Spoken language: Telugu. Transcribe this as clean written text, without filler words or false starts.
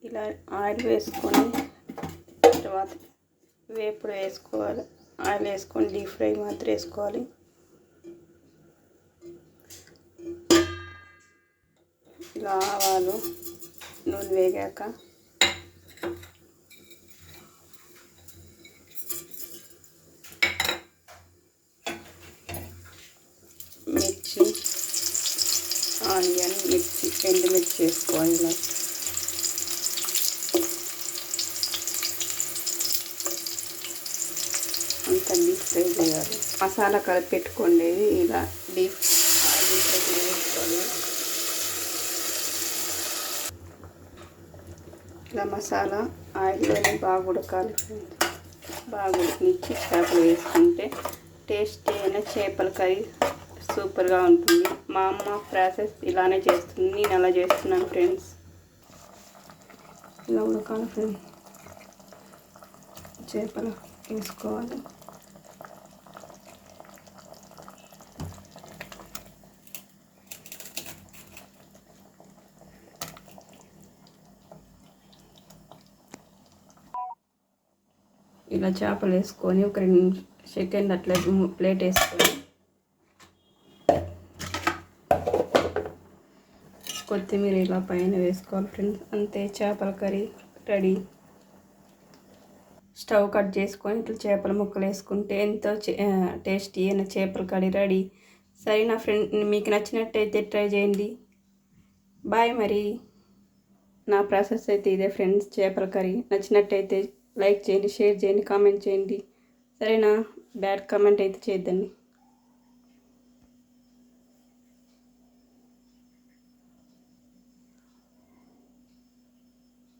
ఇలా ఆయిల్ వేసుకొని తర్వాత వేపుడు వేసుకోవాలి. ఆయిల్ వేసుకొని డీప్ ఫ్రై మాత్రం వేసుకోవాలి. ఇలా ఆవాలు నూనె వేగాక మిర్చి, ఆనియన్, మిర్చి, ఎండుమిర్చి వేసుకోవాలి. ఇలా అంతా డీప్ ఫ్రై చేయాలి. మసాలా కలిపి పెట్టుకోండి. ఇలా డీప్ ఫ్రై వేసుకోవాలి. ఇలా మసాలా ఆయిల్లోనే బాగా ఉడకాలి. బాగా ఉడికించి చేపలు వేసుకుంటే టేస్టీ అయిన చేపల కర్రీ సూపర్గా ఉంటుంది. మా అమ్మ ప్రాసెస్ ఇలానే చేస్తుంది, నేను అలా చేస్తున్నాను ఫ్రెండ్స్. ఇలా ఉడకాలి ఫ్రెండ్స్. చేపలు వేసుకోవాలి. ఇలా చేపలు వేసుకొని ఒక 2 సెకండ్ అట్లా ప్లేట్ వేసుకొని కొత్తిమీర ఇలా పైన వేసుకోవాలి ఫ్రెండ్స్. అంతే, చేపల కర్రీ రెడీ. స్టవ్ కట్ చేసుకొని ఇట్లా చేపల ముక్కలు వేసుకుంటే ఎంతో టేస్టీ అయిన చేపల కర్రీ రెడీ. సరే నా ఫ్రెండ్, మీకు నచ్చినట్టయితే ట్రై చేయండి. బాయ్. మరి నా ప్రాసెస్ అయితే ఇదే ఫ్రెండ్స్. చేపల కర్రీ నచ్చినట్టయితే లైక్ చేయండి, షేర్ చేయండి, కామెంట్ చేయండి. సరేనా? బ్యాడ్ కామెంట్ అయితే చేయొద్దండి.